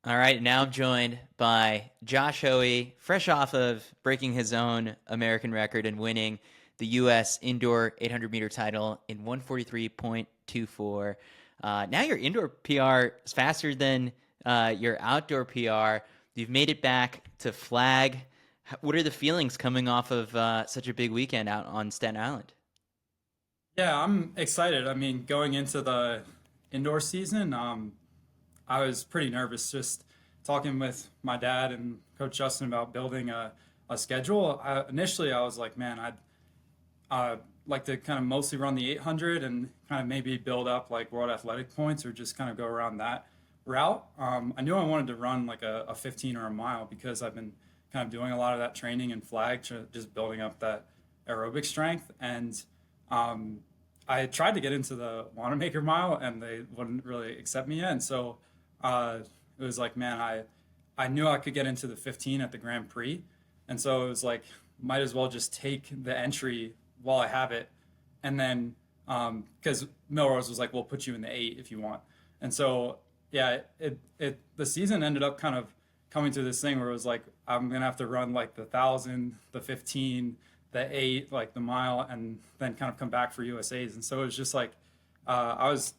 All right, now I'm joined by Josh Hoey, fresh off of breaking his own American record and winning the U.S. indoor 800 meter title in 143.24. Now your indoor PR is faster than your outdoor PR. You've made it back to Flag. What are the feelings coming off of such a big weekend out on Staten Island? Yeah, I'm excited. I mean, going into the indoor season, I was pretty nervous just talking with my dad and Coach Justin about building a schedule. Initially, I was like, man, I'd like to kind of mostly run the 800 and kind of maybe build up like World Athletic points or just kind of go around that route. I knew I wanted to run like a 15 or a mile because I've been kind of doing a lot of that training in flag, just building up that aerobic strength. And I tried to get into the Wanamaker mile and they wouldn't really accept me yet. And so it was like, man, I knew I could get into the 15 at the Grand Prix. And so it was like, might as well just take the entry while I have it. And then, because Millrose was like, we'll put you in the 8 if you want. And so, yeah, the season ended up kind of coming to this thing where it was like, I'm going to have to run like the 1,000, the 15, the 8, like the mile, and then kind of come back for USAs. And so it was just like, I was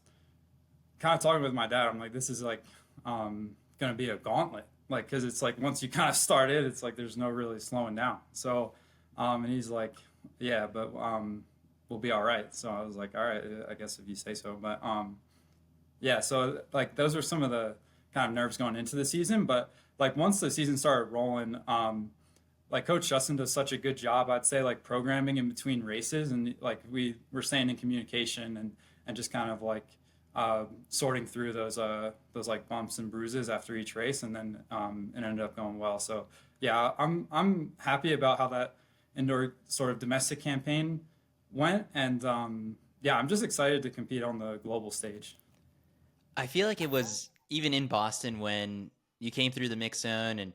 kind of talking with my dad. I'm like, this is like going to be a gauntlet. Like, because it's like once you kind of start it, it's like there's no really slowing down. So, and he's like, yeah, but we'll be all right. So I was like, all right, I guess if you say so. But yeah, so like those were some of the kind of nerves going into the season. But like once the season started rolling, like Coach Justin does such a good job, I'd say, like programming in between races, and like we were staying in communication and just kind of like sorting through those like bumps and bruises after each race, and then it ended up going well. So yeah, I'm happy about how that indoor sort of domestic campaign went, and yeah, I'm just excited to compete on the global stage. I feel like it was even in Boston when you came through the mix zone, and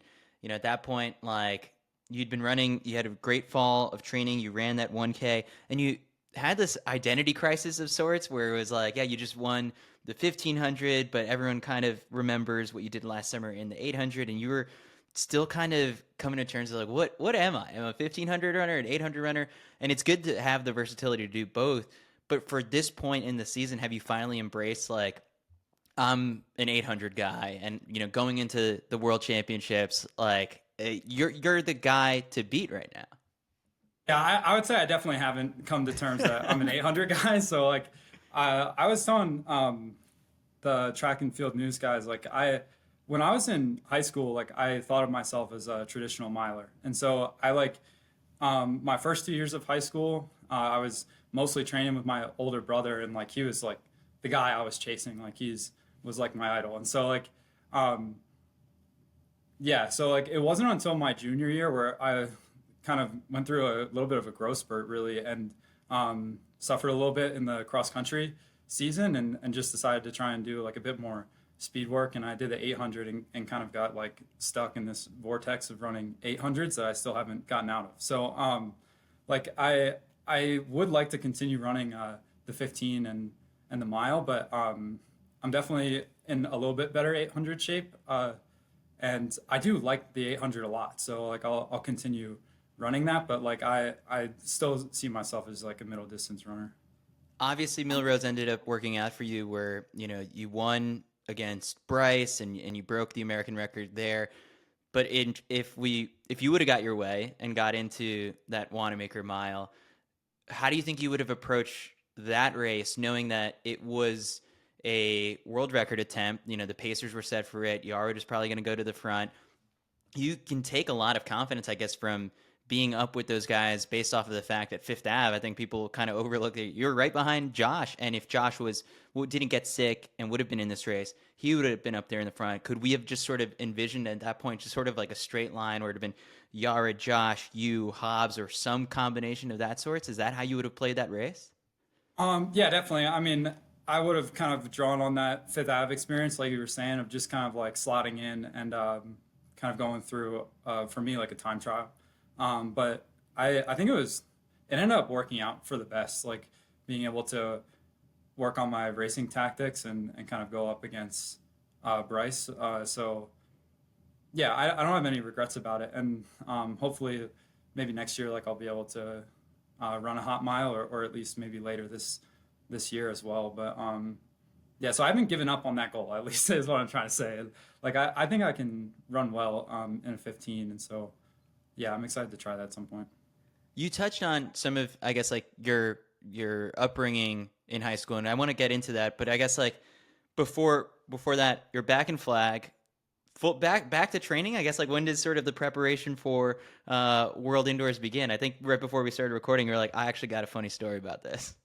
at that point, like you'd been running, you had a great fall of training, you ran that 1K, and you had this identity crisis of sorts where it was like, yeah, you just won the 1500, but everyone kind of remembers what you did last summer in the 800, and you were still kind of coming to terms with like, what am I? Am I a 1500 runner, an 800 runner? And it's good to have the versatility to do both. But for this point in the season, have you finally embraced like, I'm an 800 guy, and going into the World Championships, like you're the guy to beat right now. Yeah, I would say I definitely haven't come to terms that I'm an 800 guy. So like, I was telling the track and field news guys, like when I was in high school, like I thought of myself as a traditional miler, and so I like my first 2 years of high school, I was mostly training with my older brother, and like he was like the guy I was chasing, like he's was like my idol, and so like um, yeah, so like it wasn't until my junior year where I kind of went through a little bit of a growth spurt really, and suffered a little bit in the cross country season, and just decided to try and do like a bit more speed work. And I did the 800 and kind of got like stuck in this vortex of running 800s that I still haven't gotten out of. So like I would like to continue running the 15 and the mile, but I'm definitely in a little bit better 800 shape. And I do like the 800 a lot. So like I'll continue running that, but like I still see myself as like a middle distance runner. Obviously, Millrose ended up working out for you, where you won against Bryce, and you broke the American record there. But if you would have got your way and got into that Wanamaker mile, how do you think you would have approached that race, knowing that it was a world record attempt? The Pacers were set for it. Yara was probably going to go to the front. You can take a lot of confidence, I guess, from being up with those guys based off of the fact that Fifth Ave, I think people kind of overlook that you're right behind Josh. And if Josh didn't get sick and would have been in this race, he would have been up there in the front. Could we have just sort of envisioned at that point, just sort of like a straight line where it would have been Yara, Josh, you, Hobbs, or some combination of that sorts? Is that how you would have played that race? Yeah, definitely. I mean, I would have kind of drawn on that Fifth Ave experience, like you were saying, of just kind of like slotting in and kind of going through, for me, like a time trial. But I think it ended up working out for the best, like being able to work on my racing tactics and kind of go up against Bryce. So yeah, I don't have any regrets about it, and hopefully, maybe next year, like I'll be able to run a hot mile, or at least maybe later this year as well. But yeah, so I haven't given up on that goal. At least is what I'm trying to say. Like I think I can run well in a 15, and so yeah, I'm excited to try that at some point. You touched on some of, I guess, like your upbringing in high school, and I want to get into that. But I guess like before that, you're back in flag, full back to training. I guess like when did sort of the preparation for World Indoors begin? I think right before we started recording, you're like, I actually got a funny story about this.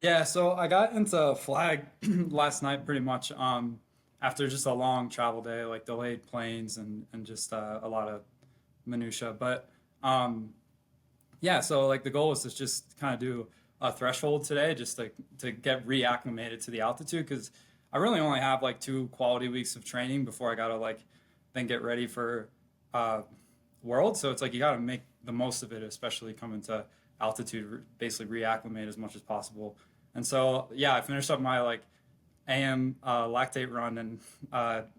Yeah, so I got into flag last night pretty much after just a long travel day, like delayed planes and just a lot of minutia. But yeah, so like the goal was to just kind of do a threshold today, just to get reacclimated to the altitude, because I really only have like 2 quality weeks of training before I gotta like then get ready for uh, World. So it's like you gotta make the most of it, especially coming to altitude, basically reacclimate as much as possible. And so yeah, I finished up my like AM lactate run, and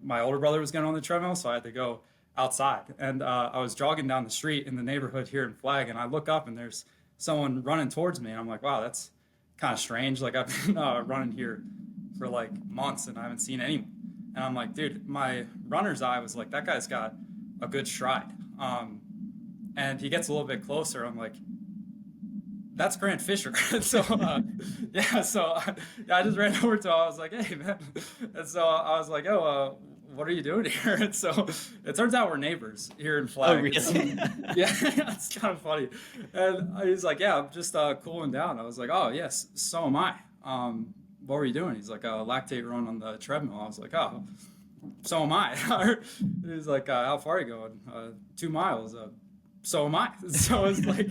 my older brother was getting on the treadmill, so I had to go outside. And I was jogging down the street in the neighborhood here in Flag, and I look up and there's someone running towards me, and I'm like, wow, that's kind of strange. Like I've been running here for like months and I haven't seen anyone. And I'm like, dude, my runner's eye was like, that guy's got a good stride. And he gets a little bit closer. I'm like, that's Grant Fisher. And so, yeah, so yeah, I just ran over to him. I was like, hey, man. And so I was like, oh, what are you doing here? And so it turns out we're neighbors here in Oh, Flag. really? Yeah, it's kind of funny. And he's like, yeah, I'm just cooling down. I was like, oh, yes, so am I. What were you doing? He's like, a lactate run on the treadmill. I was like, oh, so am I. He's like, how far are you going? 2 miles. So am I. So it's like,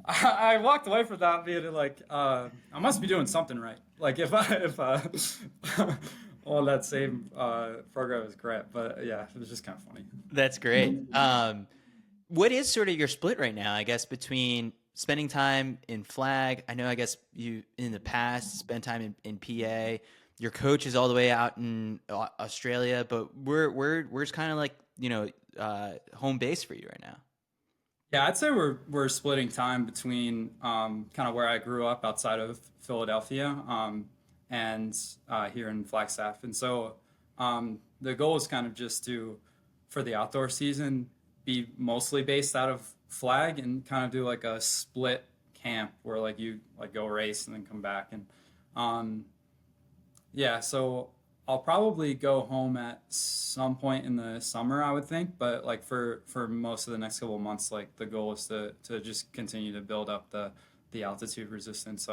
I walked away from that being like, I must be doing something right. Like if all that same program is correct. But yeah, it was just kind of funny. That's great. What is sort of your split right now, I guess, between spending time in flag? I know, I guess you in the past spent time in PA. Your coach is all the way out in Australia, but where's kind of like, home base for you right now? Yeah, I'd say we're splitting time between kind of where I grew up outside of Philadelphia and here in Flagstaff. And so the goal is kind of just to, for the outdoor season, be mostly based out of Flag and kind of do like a split camp where like you like go race and then come back. And um, yeah, so I'll probably go home at some point in the summer, I would think. But like for most of the next couple of months, like the goal is to just continue to build up the altitude resistance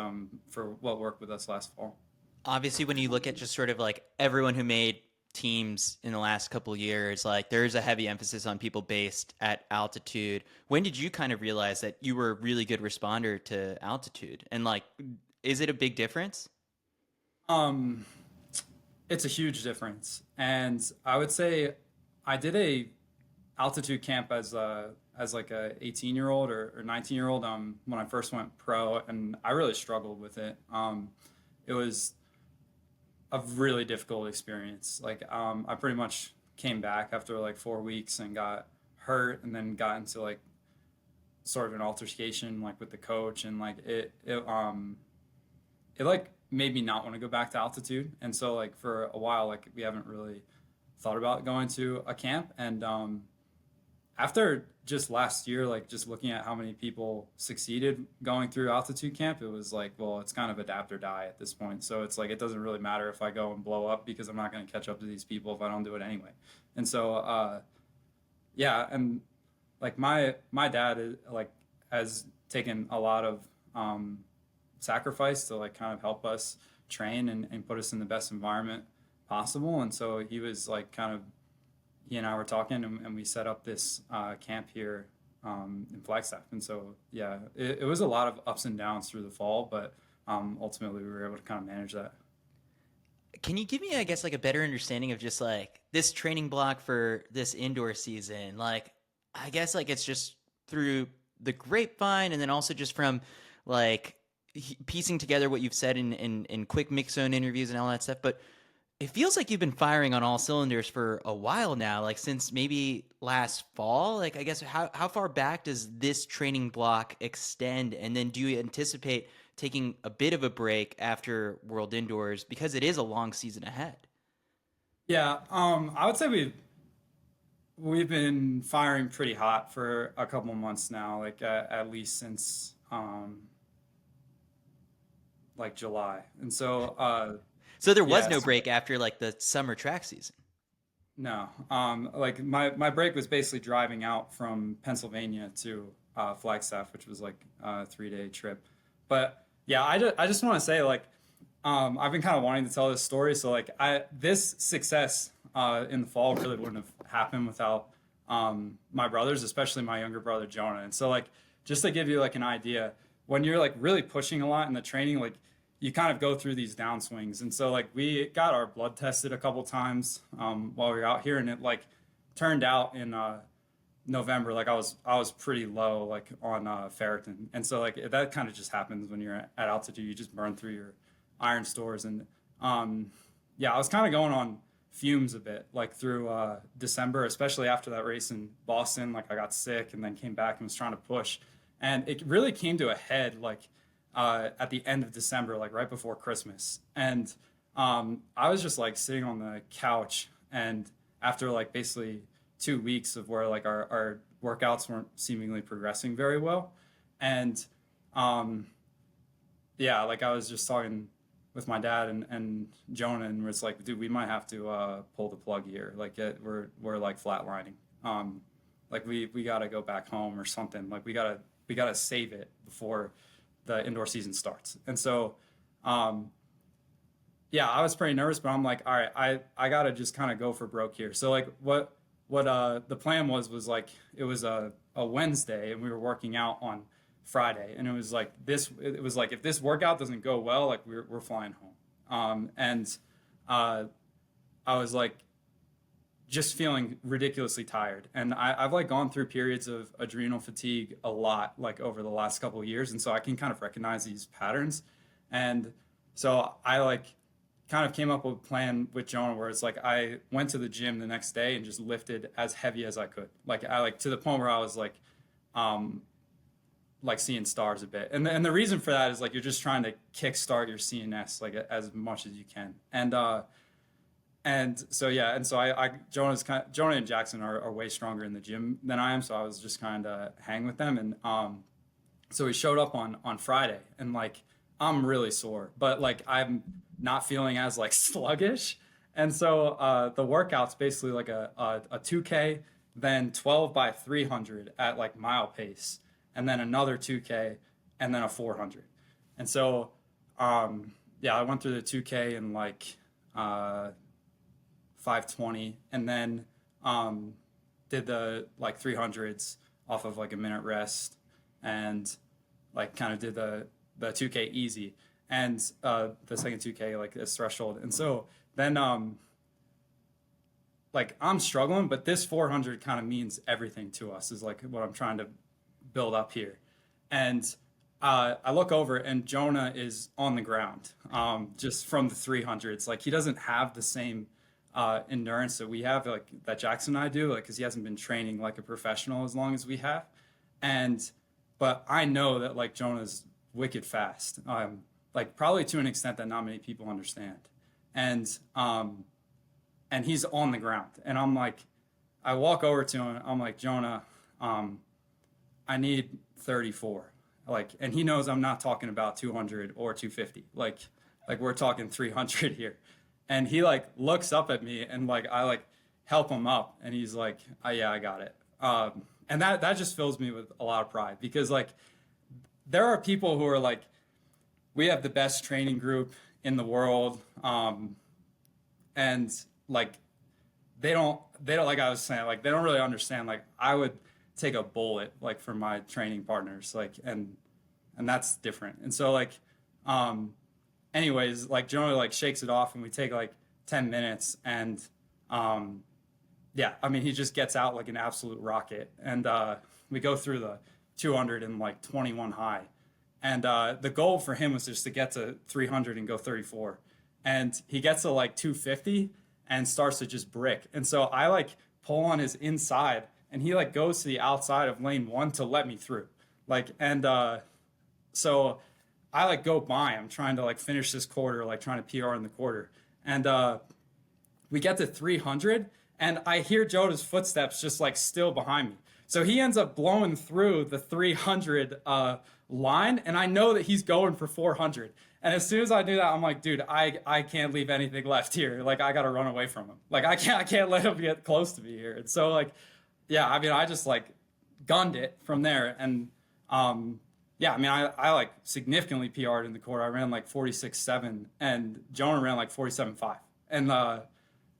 for what worked with us last fall. Obviously, when you look at just sort of like everyone who made teams in the last couple of years, like there's a heavy emphasis on people based at altitude. When did you kind of realize that you were a really good responder to altitude? And like, is it a big difference? Um, it's a huge difference, and I would say I did a altitude camp as like a 18-year-old or 19-year-old when I first went pro, and I really struggled with it. It was a really difficult experience. Like I pretty much came back after like 4 weeks and got hurt, and then got into like sort of an altercation like with the coach, and like it like made me not want to go back to altitude. And so like for a while, like we haven't really thought about going to a camp. And after just last year, like just looking at how many people succeeded going through altitude camp, it was like, well, it's kind of adapt or die at this point. So it's like it doesn't really matter if I go and blow up, because I'm not going to catch up to these people if I don't do it anyway. And so yeah, and like my dad is like has taken a lot of sacrifice to like kind of help us train and put us in the best environment possible. And so he was like kind of, he and I were talking, and we set up this camp here in Flagstaff. And so yeah, it was a lot of ups and downs through the fall, but ultimately we were able to kind of manage that. Can you give me, I guess, like a better understanding of just like this training block for this indoor season? Like, I guess like it's just through the grapevine, and then also just from like piecing together what you've said in quick mix zone interviews and all that stuff. But It feels like you've been firing on all cylinders for a while now, like since maybe last fall. Like, I guess how far back does this training block extend? And then do you anticipate taking a bit of a break after World Indoors because it is a long season ahead? Yeah, I would say we've been firing pretty hot for a couple months now, like at least since like July. And so So there was yeah, no break after like the summer track season. no, like my break was basically driving out from Pennsylvania to Flagstaff, which was like a 3 day trip. But yeah, I just want to say like I've been kind of wanting to tell this story. So like this success in the fall really wouldn't have happened without my brothers, especially my younger brother Jonah. And so like just to give you like an idea, when you're like really pushing a lot in the training, like you kind of go through these downswings. And so like we got our blood tested a couple times while we were out here, and it like turned out in November, like I was pretty low like on ferritin. And so like that kind of just happens when you're at altitude. You just burn through your iron stores. And yeah, I was kind of going on fumes a bit like through December, especially after that race in Boston. Like I got sick and then came back and was trying to push, and it really came to a head like at the end of December, like right before Christmas. And I was just like sitting on the couch, and after like basically 2 weeks of where like our workouts weren't seemingly progressing very well. And um, yeah, like I was just talking with my dad and Jonah, and was like, dude, we might have to pull the plug here. Like we're like flatlining. Like we got to go back home or something. Like we gotta save it before the indoor season starts. And so yeah, I was pretty nervous, but I'm like, all right, I gotta just kind of go for broke here. So like what the plan was like it was a Wednesday, and we were working out on Friday, and it was like this. It was like if this workout doesn't go well, like we're flying home. And I was like just feeling ridiculously tired, and I've like gone through periods of adrenal fatigue a lot, like over the last couple of years, and so I can kind of recognize these patterns. And so I like kind of came up with a plan with Jonah where it's like I went to the gym the next day and just lifted as heavy as I could. Like I like to the point where I was um, like seeing stars a bit. And the reason for that is like you're just trying to kickstart your CNS like as much as you can. And so yeah, and so I Jonah and Jackson are way stronger in the gym than I am, so I was just kind of hang with them. And so we showed up on Friday, and like I'm really sore, but like I'm not feeling as like sluggish. And so the workout's basically like a 2K, then 12 by 300 at like mile pace, and then another 2K, and then a 400. And so yeah, I went through the 2K in like 5:20, and then did the like 300s off of like a minute rest, and like kind of did the 2K easy, and the second 2K like this threshold. And so then like I'm struggling, but this 400 kind of means everything to us, is like what I'm trying to build up here. And I look over, and Jonah is on the ground just from the 300s. Like he doesn't have the same endurance that we have, like that Jackson and I do, like because he hasn't been training like a professional as long as we have. And but I know that like Jonah's wicked fast, like probably to an extent that not many people understand. And and he's on the ground, and I'm like, I walk over to him, I'm like, Jonah, I need 34. Like, and he knows I'm not talking about 200 or 250. Like we're talking 300 here. And he like looks up at me, and like I like help him up, and he's like, oh, yeah, I got it. And that just fills me with a lot of pride, because like there are people who are like, we have the best training group in the world, and like they don't like I was saying, like they don't really understand, like I would take a bullet like for my training partners, like and that's different. And so like anyways, like Jonah like shakes it off, and we take like 10 minutes, and yeah, I mean he just gets out like an absolute rocket, and we go through the 200 and like 21 high. And the goal for him was just to get to 300 and go 34. and he gets to like 250 and starts to just brick. And so I like pull on his inside, and he like goes to the outside of lane one to let me through. Like, and so I like go by him trying to like finish this quarter, like trying to PR in the quarter. And we get to 300, and I hear Jonah's footsteps just like still behind me. So he ends up blowing through the 300 line, and I know that he's going for 400. And as soon as I do that, I'm like, dude, I can't leave anything left here. Like I gotta run away from him. Like I can't let him get close to me here. And so like, yeah, I mean, I just like gunned it from there. And yeah, I mean, I like significantly PR'd in the quarter. I ran like 46.7, and Jonah ran like 47.5,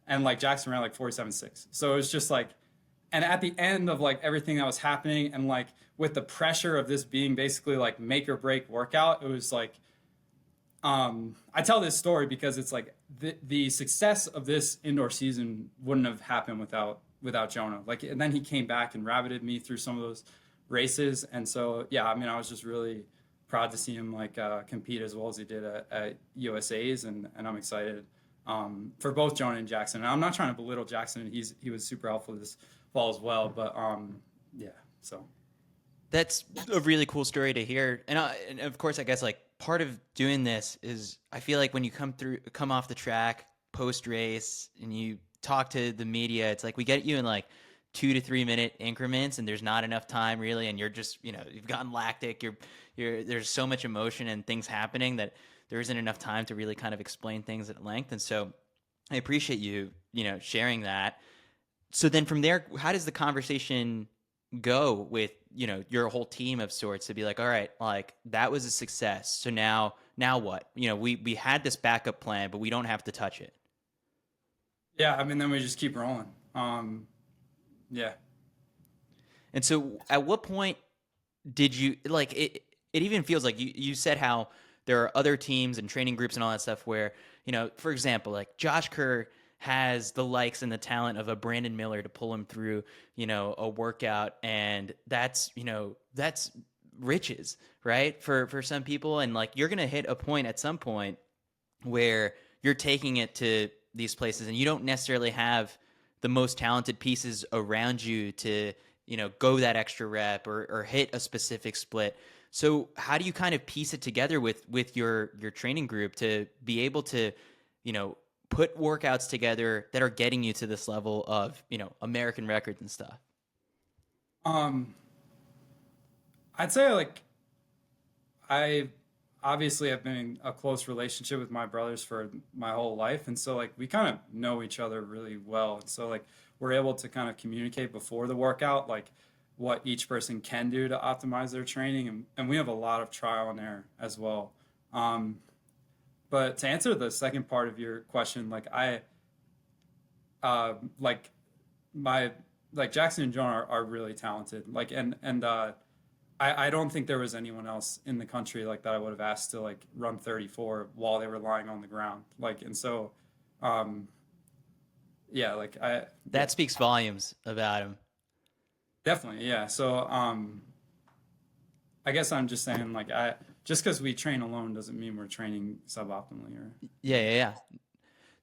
and like Jackson ran like 47.6. So it was just like, and at the end of like everything that was happening, and like with the pressure of this being basically like make or break workout, it was like, I tell this story because it's like the success of this indoor season wouldn't have happened without Jonah. Like, and then he came back and rabbited me through some of those races, and so yeah, I mean, I was just really proud to see him like compete as well as he did at USA's, and I'm excited for both Jonah and Jackson. And I'm not trying to belittle Jackson; he was super helpful this fall as well. But yeah, so That's a really cool story to hear. And of course, I guess like part of doing this is I feel like when you come off the track post race and you talk to the media, it's like we get you in like 2 to 3 minute increments, and there's not enough time really. And you're just, you've gotten lactic. There's so much emotion and things happening that there isn't enough time to really kind of explain things at length. And so I appreciate you, sharing that. So then from there, how does the conversation go with your whole team of sorts to be like, all right, like that was a success, so now what? We had this backup plan, but we don't have to touch it. yeah, I mean, then we just keep rolling. Yeah. And so at what point did you like it even feels like you said how there are other teams and training groups and all that stuff where, for example, like Josh Kerr has the likes and the talent of a Brandon Miller to pull him through, a workout. And that's riches, right? For some people. And like, you're going to hit a point at some point where you're taking it to these places and you don't necessarily have the most talented pieces around you to, go that extra rep or hit a specific split. So how do you kind of piece it together with your training group to be able to, put workouts together that are getting you to this level of, American records and stuff? Um, I'd say like I obviously have been in a close relationship with my brothers for my whole life, and so like we kind of know each other really well, and so like we're able to kind of communicate before the workout like what each person can do to optimize their training, and we have a lot of trial and error as well. Um, but to answer the second part of your question, like like my like Jackson and John are really talented. Like and I don't think there was anyone else in the country like that I would have asked to like run 34 while they were lying on the ground. Like, and so um yeah, like I yeah, That speaks volumes about him. definitely, yeah. So I guess I'm just saying like I just because we train alone doesn't mean we're training suboptimally or Yeah, yeah, yeah.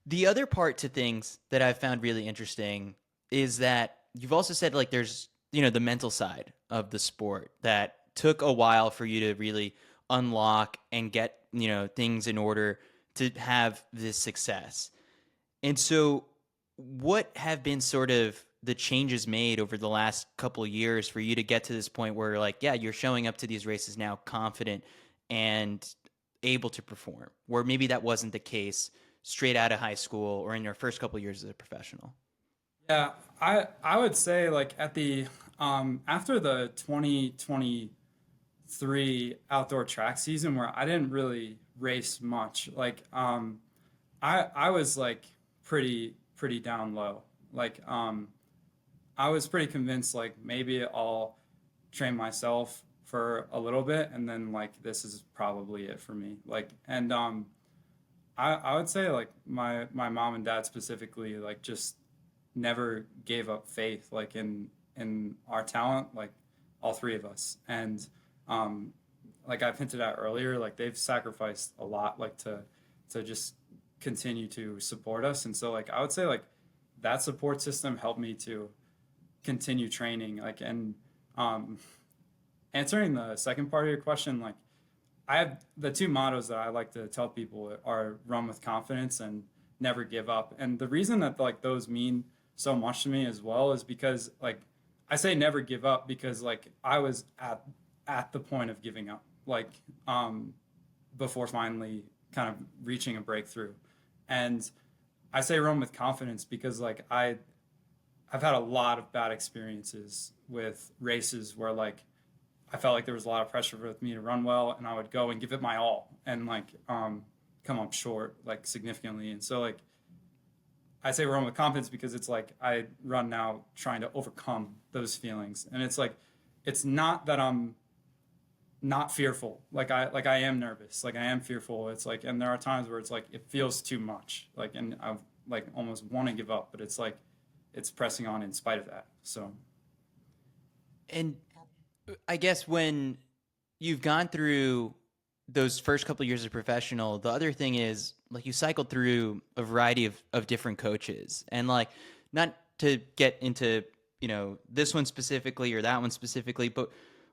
The other part to things that I've found really interesting is that you've also said like there's, the mental side of the sport that took a while for you to really unlock and get, things in order to have this success. And so what have been sort of the changes made over the last couple of years for you to get to this point where like, yeah, you're showing up to these races now confident and able to perform, where maybe that wasn't the case straight out of high school or in your first couple of years as a professional? yeah, I would say like at the after the 2023 outdoor track season where I didn't really race much, like I was like pretty down low. Like I was pretty convinced like maybe I'll train myself for a little bit and then like this is probably it for me. Like and I would say like my mom and dad specifically like just never gave up faith like in our talent, like all three of us. And like I've hinted at earlier, like they've sacrificed a lot like to just continue to support us. And so like I would say like that support system helped me to continue training. Like and um, answering the second part of your question, like I have the two mottos that I like to tell people are run with confidence and never give up. And the reason that like those mean so much to me as well is because like I say never give up because like I was at the point of giving up. Like before finally kind of reaching a breakthrough. And I say run with confidence because like I've had a lot of bad experiences with races where like I felt like there was a lot of pressure with me to run well, and I would go and give it my all, and like come up short like significantly. And so like I say run with confidence because it's like I run now trying to overcome those feelings, and it's like it's not that I'm not fearful. Like I am nervous, like I am fearful. It's like, and there are times where it's like it feels too much, like, and I like almost want to give up, but it's like it's pressing on in spite of that. So And I guess when you've gone through those first couple of years of professional, the other thing is like you cycled through a variety of different coaches, and like not to get into, you know, this one specifically or that one specifically, but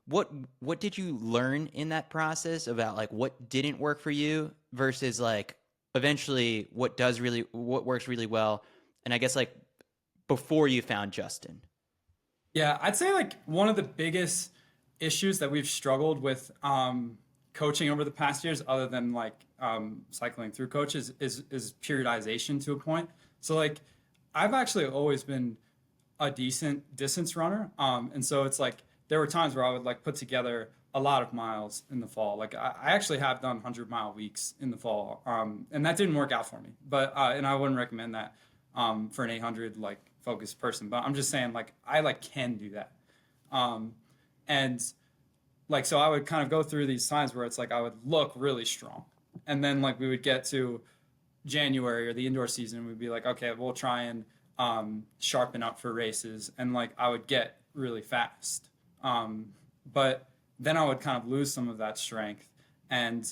what did you learn in that process about like what didn't work for you versus like eventually what works really well? And I guess like before you found Justin. yeah, I'd say like one of the biggest issues that we've struggled with coaching over the past years, other than like cycling through coaches, is periodization to a point. So like I've actually always been a decent distance runner, and so it's like there were times where I would like put together a lot of miles in the fall. Like I actually have done 100-mile weeks in the fall, and that didn't work out for me. But and I wouldn't recommend that for an 800 like focused person. But I'm just saying like I like can do that. Um, and like so I would kind of go through these times where it's like I would look really strong, and then like we would get to January or the indoor season, we'd be like, okay, we'll try and sharpen up for races, and like I would get really fast, but then I would kind of lose some of that strength, and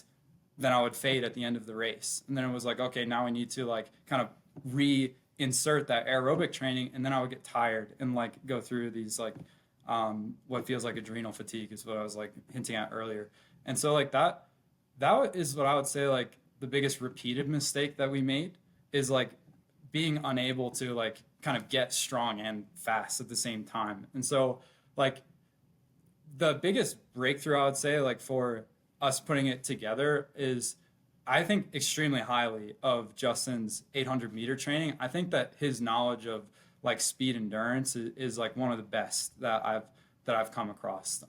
then I would fade at the end of the race, and then it was like, okay, now we need to like kind of reinsert that aerobic training, and then I would get tired and like go through these like what feels like adrenal fatigue is what I was like hinting at earlier. And so like that is what I would say like the biggest repeated mistake that we made is like being unable to like kind of get strong and fast at the same time. And so like the biggest breakthrough I would say like for us putting it together is I think extremely highly of Justin's 800-meter training. I think that his knowledge of like speed endurance is like one of the best that I've come across.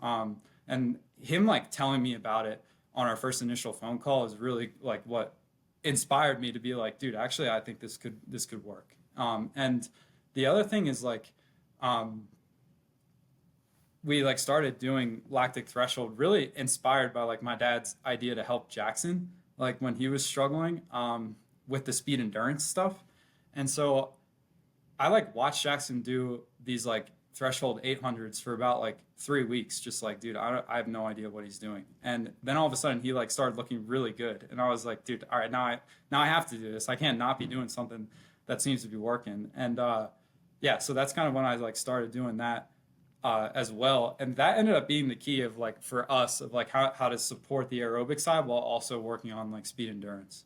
And him like telling me about it on our first initial phone call is really like what inspired me to be like, dude, actually, I think this could work. And the other thing is like, we like started doing lactic threshold, really inspired by like my dad's idea to help Jackson, like when he was struggling with the speed endurance stuff. And so I like watched Jackson do these like threshold 800s for about like 3 weeks, just like, dude, I have no idea what he's doing. And then all of a sudden he like started looking really good. And I was like, dude, all right, now I have to do this. I can't not be doing something that seems to be working. And yeah, so that's kind of when I like started doing that as well. And that ended up being the key of like for us of like how to support the aerobic side while also working on like speed endurance.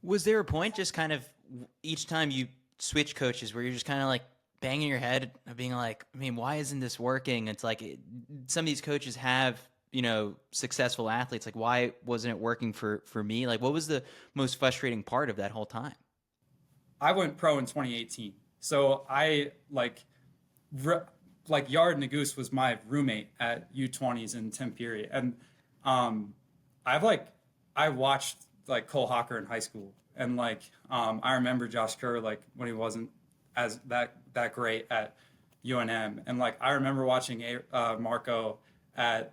Was there a point just kind of each time you switch coaches where you're just kind of like banging your head of being like, I mean, why isn't this working? It's like some of these coaches have, you know, successful athletes. Like, why wasn't it working for me? Like, what was the most frustrating part of that whole time? I went pro in 2018. So I like Yard Nagoose was my roommate at U20s in Tim Peary. And I've like I watched like Cole Hawker in high school, and like I remember Josh Kerr like when he wasn't as that great at UNM, and like I remember watching Marco at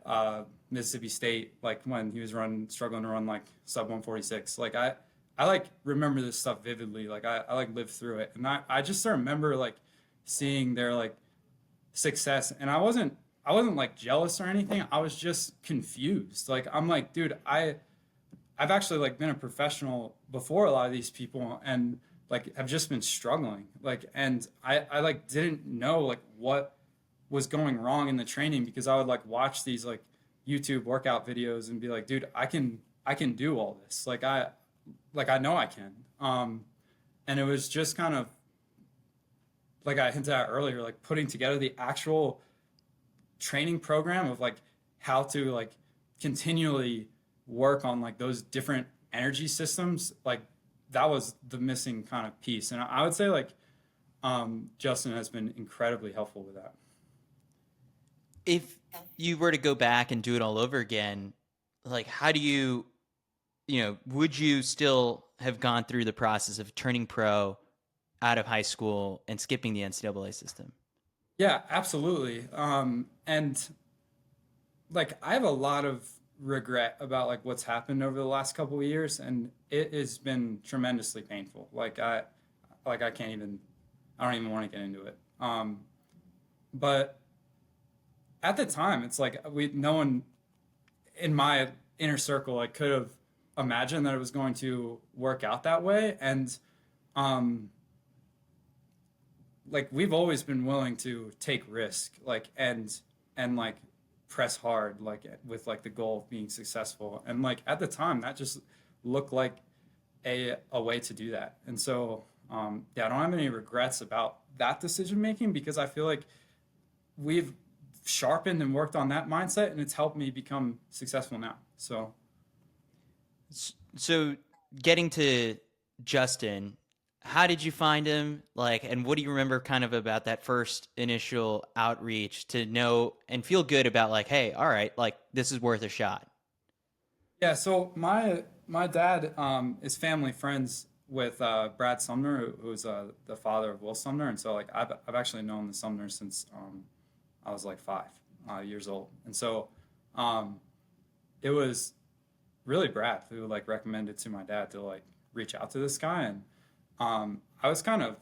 Mississippi State like when he was struggling to run like sub 146. Like I like remember this stuff vividly. Like I like lived through it, and I just remember like seeing their like success, and I wasn't like jealous or anything. I was just confused. Like I'm like, dude, I've actually like been a professional before a lot of these people, and like have just been struggling. Like, and I like didn't know like what was going wrong in the training, because I would like watch these like YouTube workout videos and be like, dude, I can do all this. Like I know I can. And it was just kind of like I hinted at earlier, like putting together the actual training program of like how to like continually work on like those different energy systems. Like that was the missing kind of piece. And I would say like Justin has been incredibly helpful with that. If you were to go back and do it all over again, like how do you, would you still have gone through the process of turning pro out of high school and skipping the NCAA system? Yeah, absolutely. And like I have a lot of regret about like what's happened over the last couple of years, and it has been tremendously painful. Like I can't even, I don't even want to get into it. But at the time, it's like no one in my inner circle like could have imagined that it was going to work out that way. And um, like we've always been willing to take risk, like and like press hard, like with like the goal of being successful. And like at the time, that just looked like a way to do that. And so yeah, I don't have any regrets about that decision making, because I feel like we've sharpened and worked on that mindset, and it's helped me become successful now. So So getting to Justin, how did you find him? Like, and what do you remember kind of about that first initial outreach to know and feel good about like, hey, all right, like this is worth a shot? yeah, so my dad is family friends with Brad Sumner, who's the father of Will Sumner, and so like I've actually known the Sumner since I was like 5 years old, and so um, it was really Brad who like recommended to my dad to like reach out to this guy. And um, I was kind of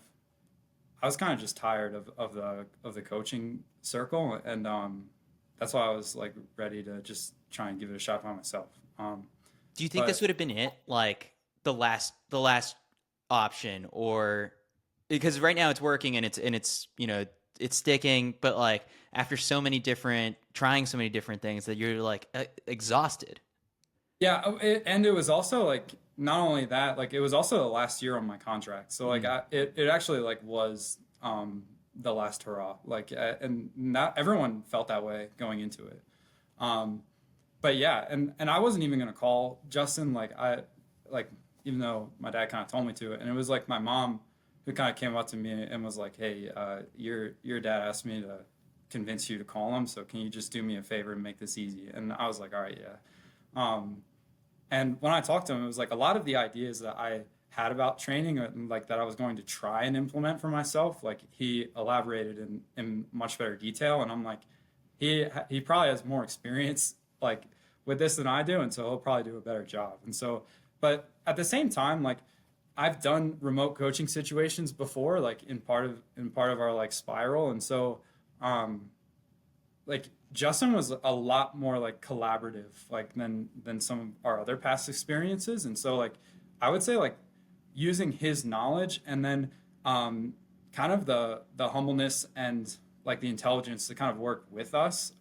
I was kind of just tired of the coaching circle, and that's why I was like ready to just try and give it a shot by myself. Do you think this But would have been it? Like the last option, or because right now it's working and it's it's sticking, but like after trying so many different things that you're like exhausted. yeah, and it was also like not only that, like it was also the last year on my contract. So like Mm. it actually like was the last hurrah. Like and not everyone felt that way going into it. Um, but yeah, and I wasn't even gonna call Justin. Like even though my dad kind of told me to, and it was like my mom who kind of came up to me and was like, "Hey, your dad asked me to convince you to call him, so can you just do me a favor and make this easy?" And I was like, "All right, yeah." Um, and when I talked to him, it was like a lot of the ideas that I had about training, like that I was going to try and implement for myself. Like he elaborated in much better detail, and I'm like, he probably has more experience like with this than I do, and so he'll probably do a better job. And so, but at the same time, like I've done remote coaching situations before, like in part of our like spiral, and so um, like Justin was a lot more like collaborative like than some of our other past experiences. And so like I would say like using his knowledge, and then kind of the humbleness and like the intelligence to kind of work with us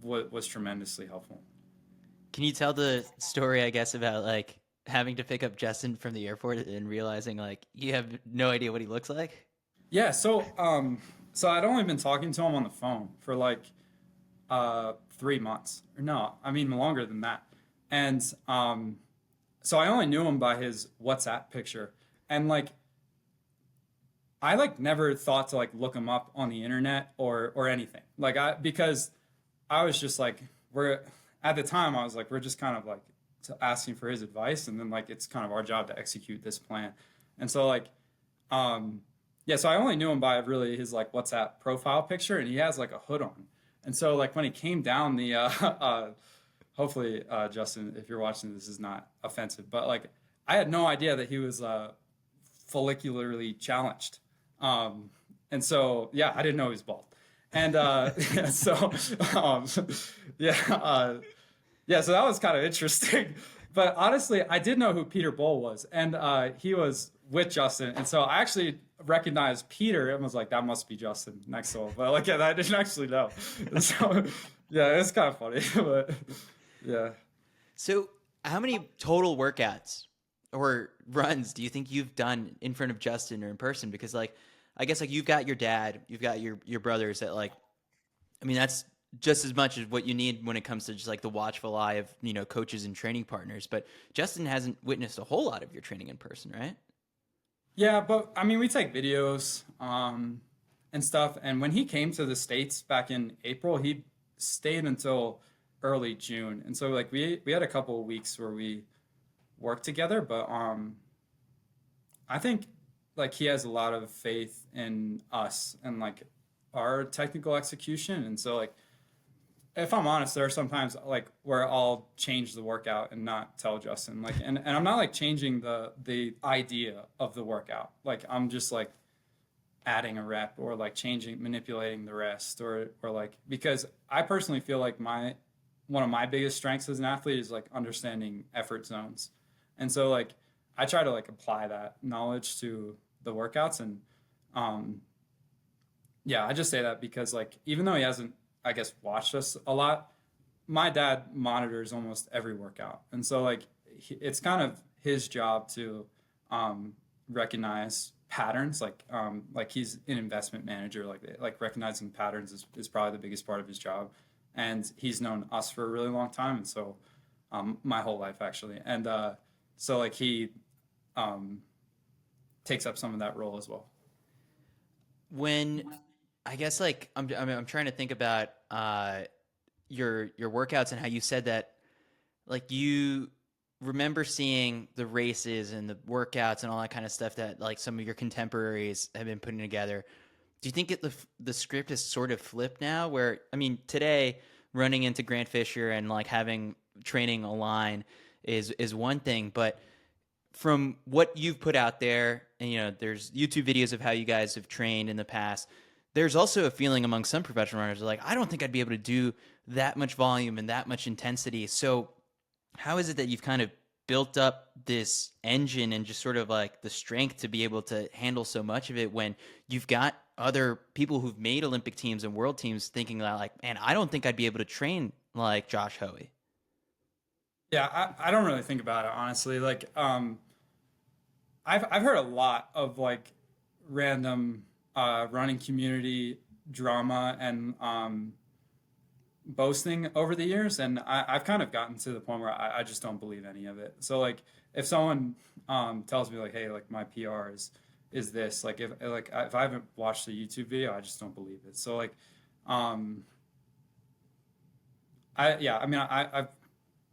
was tremendously helpful. Can you tell the story, I guess, about like having to pick up Justin from the airport and realizing like you have no idea what he looks like? Yeah, so I'd only been talking to him on the phone for like 3 months, or no, I mean longer than that. And so I only knew him by his WhatsApp picture, and like I like never thought to like look him up on the internet or anything. Like I because I was just like we're at the time I was like we're just kind of like asking for his advice, and then like it's kind of our job to execute this plan. And so like um yeah, so I only knew him by really his like WhatsApp profile picture, and he has like a hood on. And so like when he came down the hopefully Justin, if you're watching this is not offensive, but like I had no idea that he was follicularly challenged. And so yeah, I didn't know he was bald. And yeah, so um, yeah, yeah, so that was kind of interesting. But honestly, I did know who Peter Bowl was, and he was with Justin, and so I actually recognized Peter and was like, "That must be Justin next to him." But like, yeah, I didn't actually know. So yeah, it's kind of funny, but yeah. So, how many total workouts or runs do you think you've done in front of Justin or in person? Because like, I guess like you've got your dad, you've got your brothers that like, I mean, that's just as much as what you need when it comes to just like the watchful eye of, coaches and training partners. But Justin hasn't witnessed a whole lot of your training in person, right? Yeah, but I mean, we take videos and stuff. And when he came to the States back in April, he stayed until early June. And so like we had a couple of weeks where we worked together, but I think like he has a lot of faith in us and like our technical execution. And so like if I'm honest, there are sometimes like where I'll change the workout and not tell Justin. Like and I'm not like changing the idea of the workout. Like I'm just like adding a rep or like changing manipulating the rest or like because I personally feel like my one of my biggest strengths as an athlete is like understanding effort zones. And so like I try to like apply that knowledge to the workouts and um yeah, I just say that because like even though he hasn't I guess watched us a lot, my dad monitors almost every workout. And so like it's kind of his job to um recognize patterns like he's an investment manager like recognizing patterns is probably the biggest part of his job and he's known us for a really long time and so my whole life actually and so like he um takes up some of that role as well. When I guess like I'm trying to think about your workouts and how you said that like you remember seeing the races and the workouts and all that kind of stuff that like some of your contemporaries have been putting together. Do you think the script is sort of flipped now? Where I mean, today running into Grant Fisher and like having training align is one thing, but from what you've put out there, and there's YouTube videos of how you guys have trained in the past. There's also a feeling among some professional runners like, I don't think I'd be able to do that much volume and that much intensity. So, how is it that you've kind of built up this engine and just sort of like the strength to be able to handle so much of it when you've got other people who've made Olympic teams and world teams thinking that like, man, I don't think I'd be able to train like Josh Hoey. Yeah, I don't really think about it honestly. Like I've heard a lot of like random running community drama and boasting over the years, and I've kind of gotten to the point where I just don't believe any of it. So like if someone tells me like, hey, like my PR is this, like if I haven't watched the YouTube video, I just don't believe it. So like um, I mean I've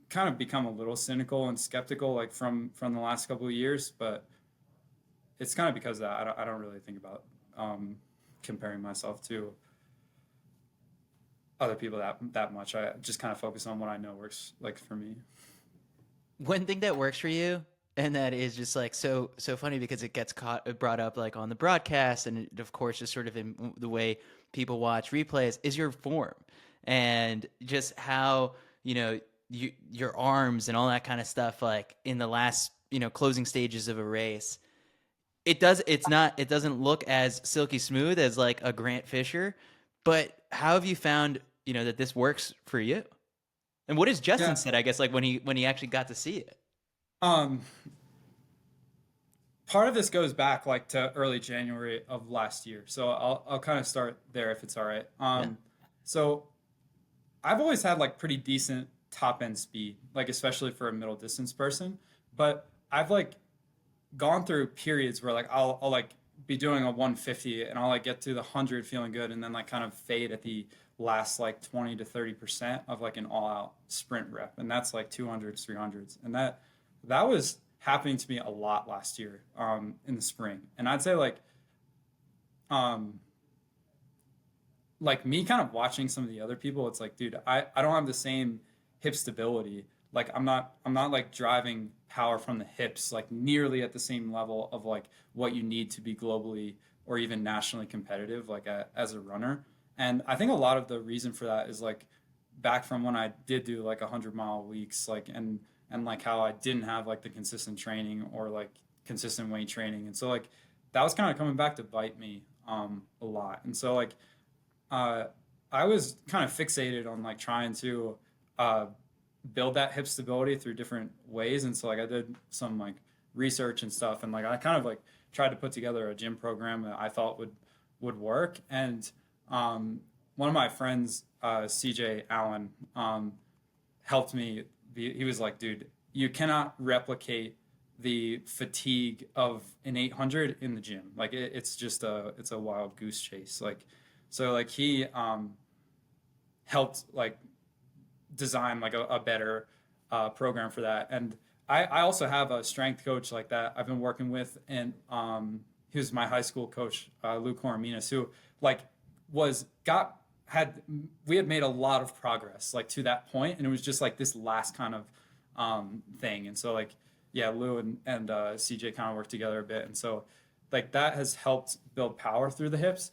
kind of become a little cynical and skeptical like from the last couple of years, but it's kind of because of that I don't really think about comparing myself to other people that much. I just kind of focus on what I know works like for me. One thing that works for you, and that is just like so funny because it gets brought up like on the broadcast, and of course just sort of in the way people watch replays, is your form, and just how your arms and all that kind of stuff like in the last closing stages of a race. It doesn't look as silky smooth as like a Grant Fisher, but how have you found that this works for you? And what has Justin Yeah. said? I guess like when he actually got to see it. Um, Part of this goes back like to early January of last year. So I'll kind of start there if it's all right. Yeah. So I've always had like pretty decent top end speed, like especially for a middle distance person. But I've like gone through periods where like I'll like be doing a 150 and I'll like get to the 100 feeling good and then like kind of fade at the last like 20 to 30% of like an all out sprint rep, and that's like 200s 300s, and that was happening to me a lot last year in the spring. And I'd say um like me kind of watching some of the other people, it's like, dude, I don't have the same hip stability. Like I'm not like driving power from the hips like nearly at the same level of like what you need to be globally or even nationally competitive like as a runner. And I think a lot of the reason for that is like back from when I did do like 100-mile weeks, like, and and like how I didn't have like the consistent training or like consistent weight training. And so like that was kind of coming back to bite me a lot. And so like uh, I was kind of fixated on like trying to uh, build that hip stability through different ways. And so like I did some like research and stuff, and like I kind of like tried to put together a gym program that I thought would work. And one of my friends, CJ Allen, helped me. He was like, dude, you cannot replicate the fatigue of an 800 in the gym. Like it's just it's a wild goose chase. Like so like he helped like design like a better program for that. And I also have a strength coach like that I've been working with, and he was my high school coach, Luke Coromines, who like was got had we had made a lot of progress like to that point, and it was just like this last kind of thing. And so like yeah, Lou and CJ kind of worked together a bit, and so like that has helped build power through the hips.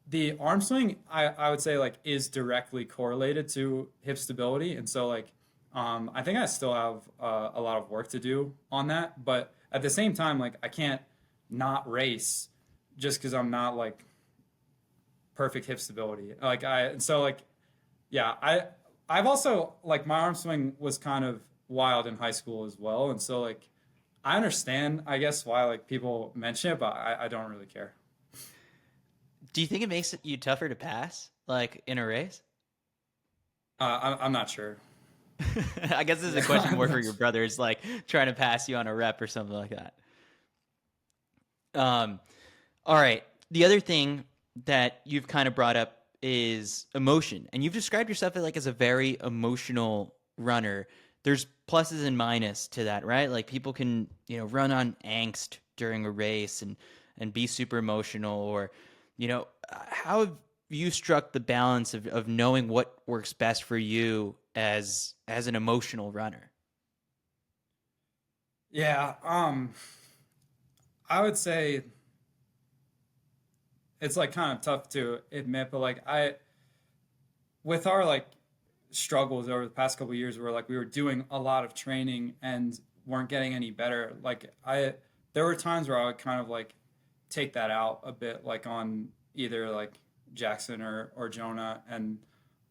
The arm swing, I would say like is directly correlated to hip stability, and so like I think I still have a lot of work to do on that, but at the same time like I can't not race just because I'm not like perfect hip stability. Like and so like yeah, I've also like my arm swing was kind of wild in high school as well, and so like I understand I guess why like people mention it, but I don't really care. Do you think it makes you tougher to pass, like in a race? I'm not sure. I guess this is a question I'm more for not your sure. brothers, like trying to pass you on a rep or something like that. Um, all right. The other thing that you've kind of brought up is emotion, and you've described yourself like as a very emotional runner. There's pluses and minuses to that, right? Like people can, run on angst during a race and be super emotional, or, how have you struck the balance of knowing what works best for you as an emotional runner? Yeah, I would say it's like kind of tough to admit, but like I with our like struggles over the past couple of years where like we were doing a lot of training and weren't getting any better, like I there were times where I would kind of like take that out a bit like on either like Jackson or Jonah,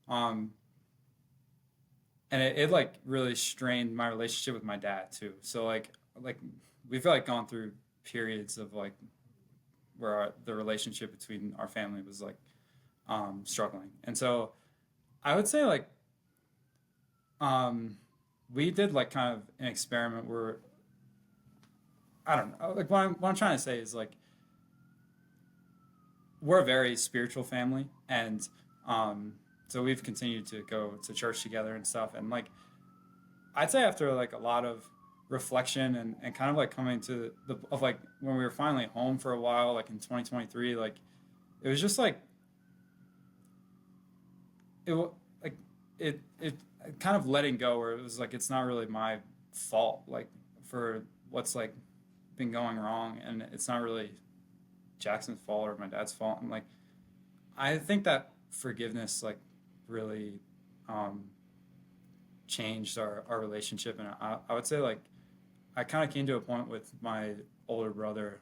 um and it like really strained my relationship with my dad too. So like we've like gone through periods of like where the relationship between our family was like struggling. And so I would say like um, we did like kind of an experiment where I don't know, like what I'm trying to say is like we're a very spiritual family, and um, so we've continued to go to church together and stuff. And like I'd say after like a lot of reflection and kind of like coming to the of like when we were finally home for a while, like in 2023, like it was just like like it kind of letting go where it was like it's not really my fault like for what's like been going wrong, and it's not really Jackson's fault or my dad's fault. And like I think that forgiveness like really um changed our relationship. And I would say like I kind of came to a point with my older brother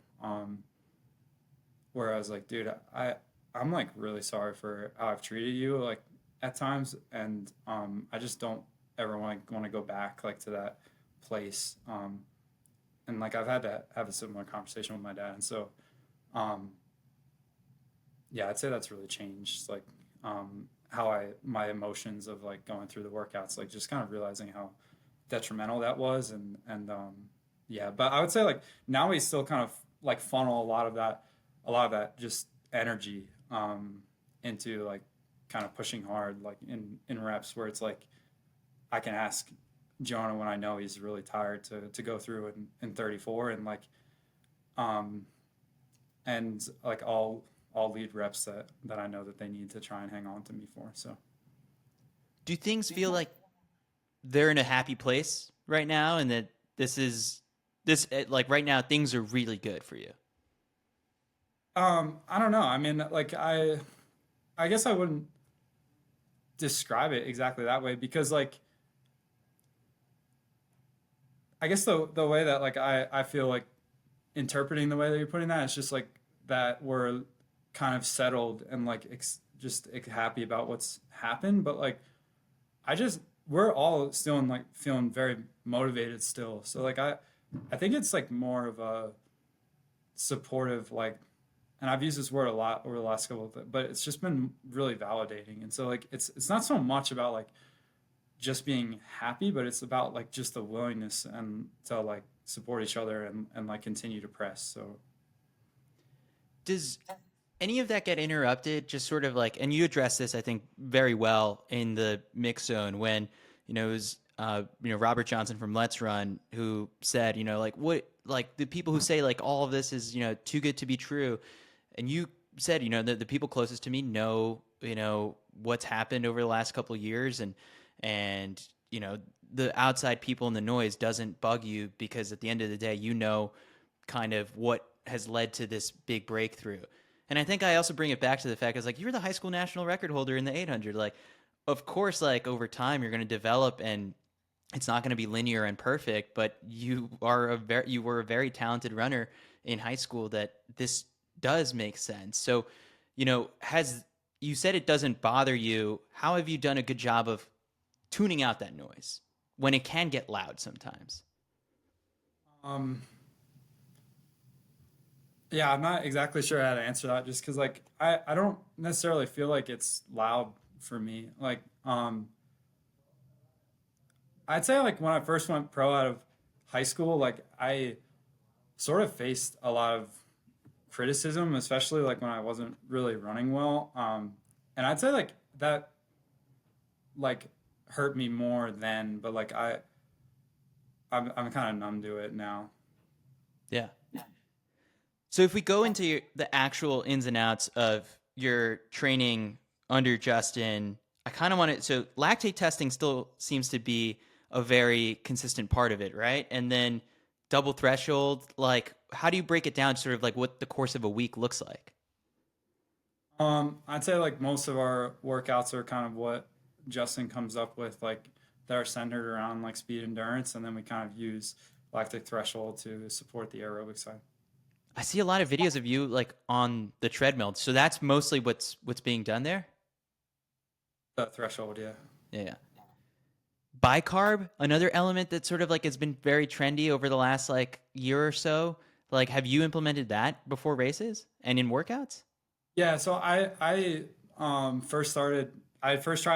where I was like, dude, I'm like really sorry for how I've treated you like at times, and I just don't ever want to go back like to that place. And like I've had to have a similar conversation with my dad, and so um, yeah, I'd say that's really changed like how I my emotions of like going through the workouts, like just kind of realizing how detrimental that was, and yeah. But I would say like now we still kind of like funnel a lot of that just energy into like kind of pushing hard like in reps where it's like I can ask Jonah when I know he's really tired to go through in 34, and like um and like all lead reps that I know that they need to try and hang on to me for. So Do things feel like they're in a happy place right now, and that this is like right now things are really good for you? I don't know. I mean, like I guess I wouldn't describe it exactly that way because like I guess the way that like I feel like interpreting the way that you're putting that, it's just like that we're kind of settled and like just happy about what's happened, but like I just we're all still in like feeling very motivated still. So like I think it's like more of a supportive like, and I've used this word a lot over the last couple of, but it's just been really validating. And so like it's not so much about like just being happy, but it's about like just the willingness and to like support each other and like continue to press. So Does any of that get interrupted? Just sort of like, and you addressed this, I think, very well in the mix zone when, it was, Robert Johnson from Let's Run who said, like what, like the people who say like all of this is, too good to be true. And you said, the people closest to me know, what's happened over the last couple of years and, the outside people in the noise doesn't bug you because at the end of the day, kind of what has led to this big breakthrough. And I think I also bring it back to the fact is like you're the high school national record holder in the 800. Like, of course, like over time you're going to develop, and it's not going to be linear and perfect. But you were a very talented runner in high school. That this does make sense. So, has you said it doesn't bother you? How have you done a good job of tuning out that noise when it can get loud sometimes? um yeah, I'm not exactly sure how to answer that just because like I don't necessarily feel like it's loud for me. Like I'd say like when I first went pro out of high school, like I sort of faced a lot of criticism, especially like when I wasn't really running well. And I'd say like that like hurt me more then, but like I'm kind of numb to it now. Yeah. So if we go into the actual ins and outs of your training under Justin, I kind of want to. So lactate testing still seems to be a very consistent part of it, right? And then double threshold, like how do you break it down? Sort of like what the course of a week looks like. I'd say like most of our workouts are kind of what Justin comes up with, like they're centered around like speed endurance, and then we kind of use lactic threshold to support the aerobic side. I see a lot of videos of you like on the treadmill. So that's mostly what's being done there. The threshold, yeah. Yeah. Bicarb, another element that sort of like has been very trendy over the last like year or so. Like, have you implemented that before races and in workouts? Yeah, so I first tried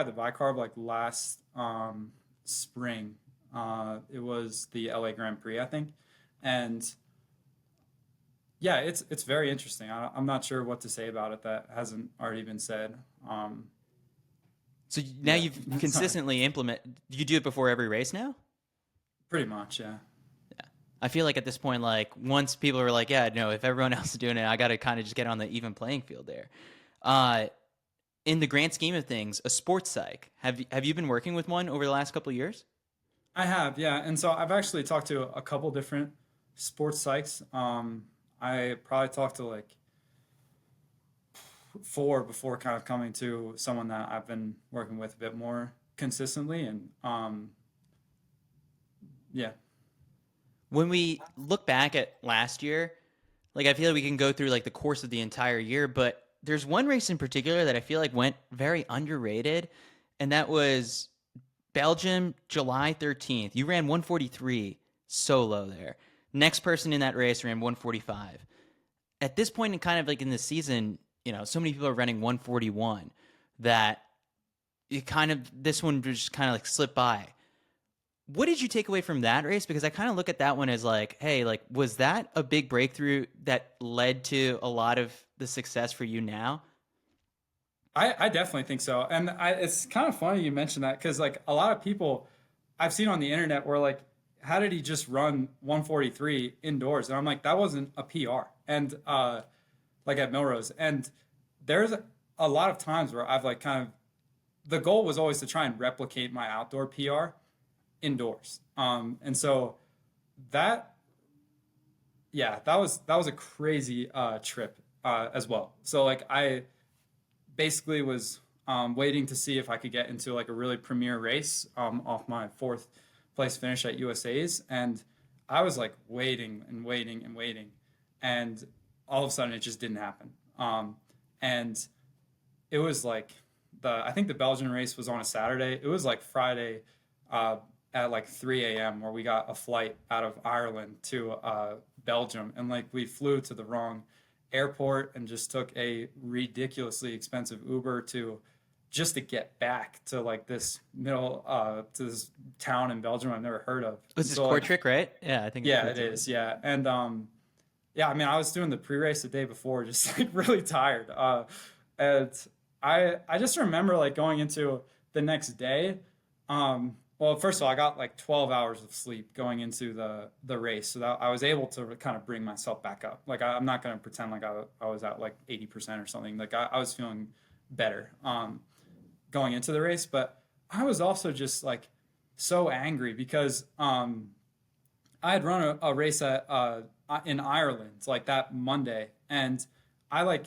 the bicarb like last spring. It was the LA Grand Prix, I think, and yeah, it's very interesting. I'm not sure what to say about it that hasn't already been said. So now Yeah, you've sorry. consistently implement. You do it before every race now. Pretty much, yeah. Yeah. I feel like at this point, like once people are like, yeah, no, if everyone else is doing it, I got to kind of just get on the even playing field there. Uh, in the grand scheme of things, a sports psych. Have you been working with one over the last couple of years? I have, yeah. And so I've actually talked to a couple different sports psychs. I probably talked to like four before kind of coming to someone that I've been working with a bit more consistently. And yeah. When we look back at last year, like I feel like we can go through like the course of the entire year, but there's one race in particular that I feel like went very underrated, and that was Belgium, July 13th. You ran 143 solo there. Next person in that race ran 145. At this point in kind of like in the season, so many people are running 141 that it kind of this one just kind of like slipped by. What did you take away from that race? Because I kind of look at that one as like, hey, like, was that a big breakthrough that led to a lot of the success for you now? I definitely think so. And it's kind of funny you mentioned that because like a lot of people I've seen on the internet were like, how did he just run 143 indoors? And I'm like, that wasn't a PR. And like at Millrose. And there's a lot of times where I've like kind of the goal was always to try and replicate my outdoor PR indoors. And so that yeah, that was a crazy trip as well. So like I basically was waiting to see if I could get into like a really premier race off my fourth place finish at USA's, and I was like waiting and waiting and waiting, and all of a sudden it just didn't happen. And it was like I think the Belgian race was on a Saturday. It was like Friday uh, at like 3 a.m. where we got a flight out of Ireland to Belgium, and like we flew to the wrong airport and just took a ridiculously expensive Uber to get back to like this middle to this town in Belgium I've never heard of. Was And this so like Kortrijk, right? Yeah, I think it's yeah, it Kortrijk. is. Yeah. And yeah, I mean, I was doing the pre-race the day before, just like really tired. And I just remember like going into the next day. Well, first of all, I got like 12 hours of sleep going into the race, so that I was able to kind of bring myself back up. Like I'm not going to pretend like I was at like 80% or something. Like I was feeling better going into the race, but I was also just like so angry because I had run a race in Ireland like that Monday, and I like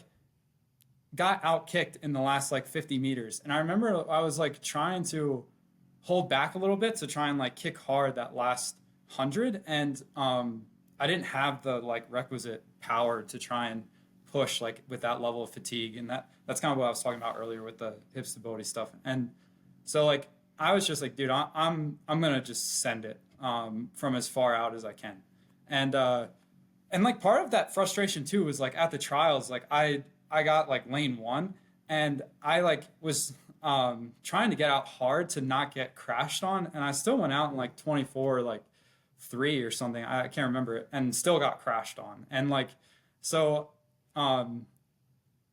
got out kicked in the last like 50 meters. And I remember I was like trying to hold back a little bit to try and like kick hard that last 100, and I didn't have the like requisite power to try and push like with that level of fatigue, and that's kind of what I was talking about earlier with the hip stability stuff. And so like I was just like, dude, I'm gonna just send it from as far out as I can. And and like part of that frustration too was like at the trials, like I got like lane one, and I like was trying to get out hard to not get crashed on, and I still went out in like 24 like 3 or something. I can't remember it, and still got crashed on. And like so um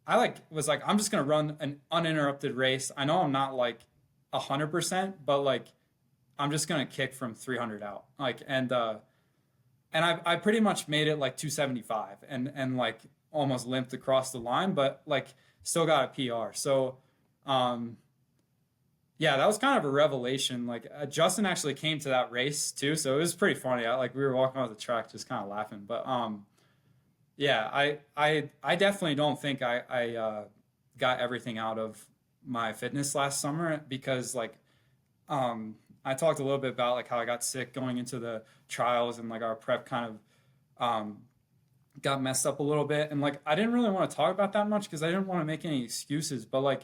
I like was like, I'm just gonna run an uninterrupted race. I know I'm not like 100%, but like I'm just gonna kick from 300 out. Like and I pretty much made it like 275 and like almost limped across the line, but like still got a PR. So um yeah, that was kind of a revelation. Like Justin actually came to that race too, so it was pretty funny. Like we were walking off the track just kind of laughing. But yeah, I definitely don't think I got everything out of my fitness last summer because like I talked a little bit about like how I got sick going into the trials, and like our prep kind of got messed up a little bit, and like I didn't really want to talk about that much because I didn't want to make any excuses. But like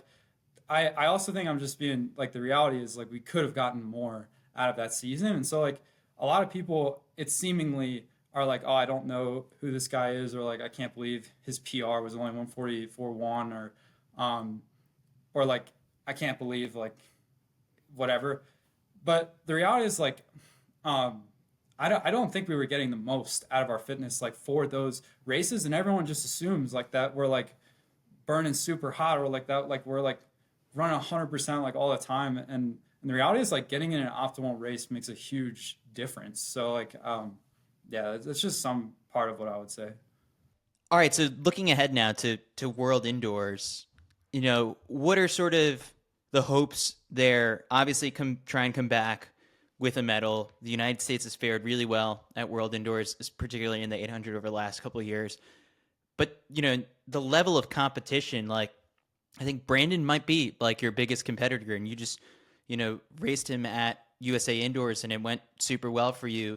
I also think I'm just being like, the reality is like we could have gotten more out of that season. And so like a lot of people, it seemingly are like, oh, I don't know who this guy is, or like I can't believe his PR was only 144.1, um or like I can't believe like whatever. But the reality is like um I don't think we were getting the most out of our fitness like for those races, and everyone just assumes like that we're like burning super hot, or like that like we're like running 100% like all the time. And the reality is like getting in an optimal race makes a huge difference. So like yeah, that's just some part of what I would say. All right, so looking ahead now to World Indoors, what are sort of the hopes there? Obviously, try and come back with a medal. The United States has fared really well at World Indoors, particularly in the 800 over the last couple of years. But the level of competition, like I think Brandon might be like your biggest competitor, and you just raced him at USA Indoors, and it went super well for you.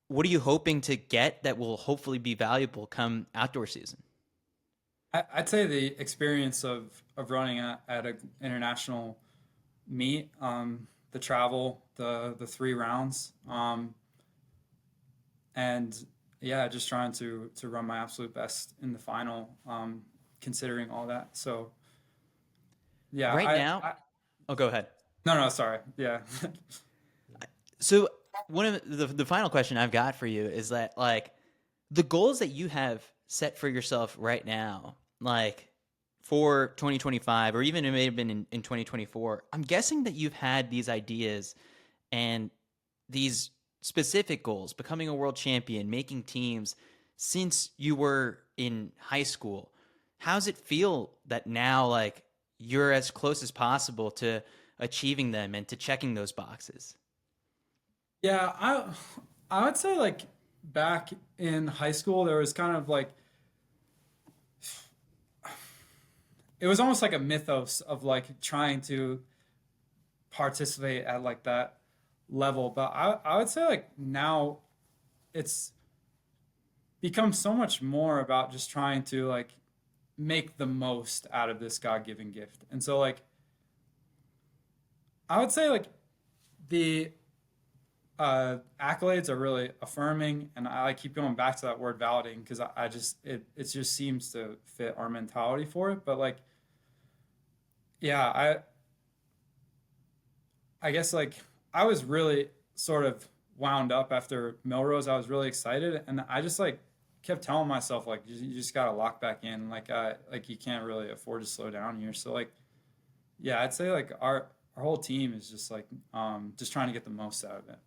What are you hoping to get that will hopefully be valuable come outdoor season? I'd say the experience of running at an international meet, the travel, the 3 rounds, and yeah, just trying to run my absolute best in the final, considering all that. So yeah, Right now, I oh, go ahead. no, sorry, yeah. So one of the final question I've got for you is that like the goals that you have set for yourself right now, like for 2025, or even it may have been in 2024, I'm guessing that you've had these ideas and these specific goals, becoming a world champion, making teams, since you were in high school. How's it feel that now like you're as close as possible to achieving them and to checking those boxes? Yeah, I would say like back in high school there was kind of like it was almost like a mythos of like trying to participate at like that level. But I would say like now it's become so much more about just trying to like make the most out of this God-given gift. And so like I would say like the accolades are really affirming, and I keep going back to that word validating because I just it just seems to fit our mentality for it. But like yeah, I guess like I was really sort of wound up after Millrose. I was really excited, and I just like kept telling myself like you just gotta lock back in. Like you can't really afford to slow down here. So like yeah, I'd say like our whole team is just like just trying to get the most out of it.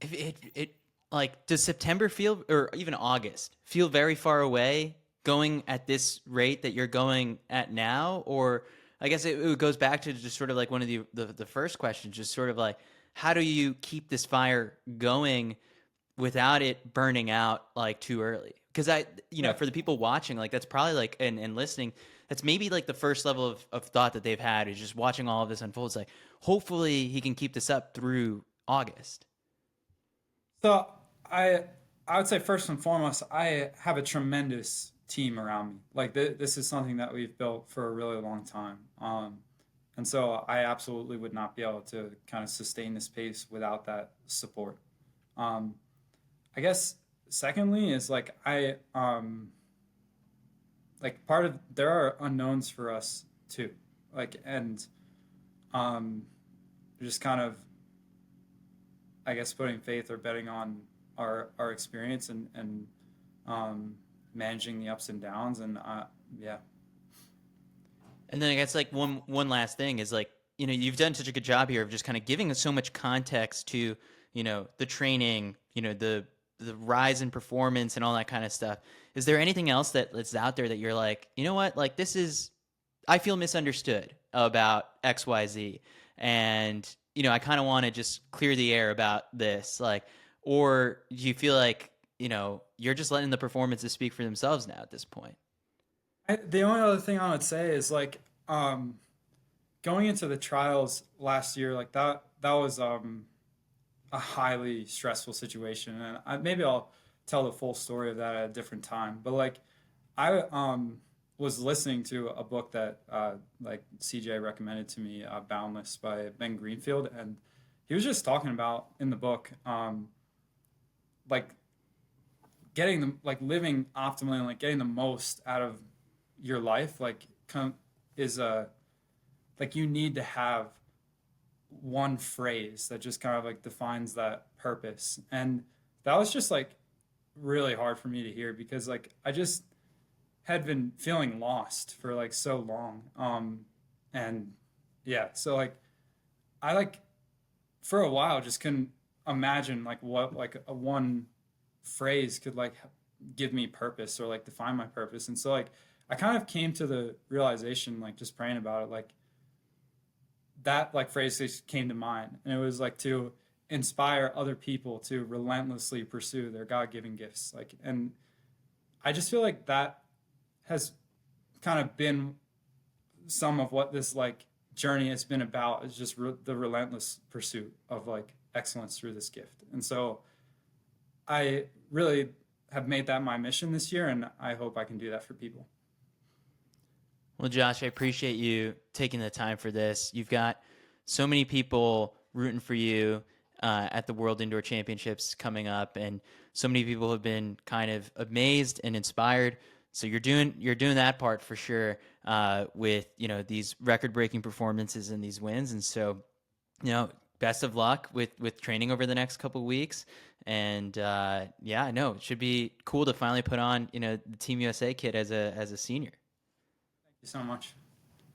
If it like does September feel or even August feel very far away going at this rate that you're going at now? Or I guess it goes back to just sort of like one of the first questions, just sort of like how do you keep this fire going without it burning out like too early? Because Yeah. for the people watching, like that's probably like and listening, that's maybe like the first level of thought that they've had is just watching all of this unfold. It's like hopefully he can keep this up through August. So I I would say first and foremost, I have a tremendous team around me. Like this is something that we've built for a really long time. And so I absolutely would not be able to kind of sustain this pace without that support. Um, I guess secondly is like like part of there are unknowns for us too. Like and um just kind of I guess putting faith or betting on our experience and um, managing the ups and downs. And yeah, And then I guess like one last thing is like you've done such a good job here of just kind of giving us so much context to the training, the rise in performance and all that kind of stuff. Is there anything else that's out there that you're like, you know what, like this is I feel misunderstood about XYZ, and I kind of want to just clear the air about this, like, or do you feel like you're just letting the performances speak for themselves now at this point? the only other thing I would say is like going into the trials last year, like that was a highly stressful situation, and maybe I'll tell the full story of that at a different time. But like I was listening to a book that like CJ recommended to me, Boundless by Ben Greenfield, and he was just talking about in the book like getting the like living optimally and like getting the most out of your life like is a like you need to have one phrase that just kind of like defines that purpose. And that was just like really hard for me to hear because like I just had been feeling lost for like so long. And yeah, so like I like for a while just couldn't imagine like what like a one phrase could like give me purpose or like define my purpose. And so like I kind of came to the realization like just praying about it like that like phrase just came to mind, and it was like to inspire other people to relentlessly pursue their God-given gifts. Like, and I just feel like that has kind of been some of what this like journey has been about is just the relentless pursuit of like excellence through this gift. And so I really have made that my mission this year, and I hope I can do that for people. Well, Josh, I appreciate you taking the time for this. You've got so many people rooting for you at the World Indoor Championships coming up, and so many people have been kind of amazed and inspired. So you're doing that part for sure with these record-breaking performances and these wins. And so best of luck with training over the next couple of weeks. And yeah, I know it should be cool to finally put on the Team USA kit as a senior. Thank you so much.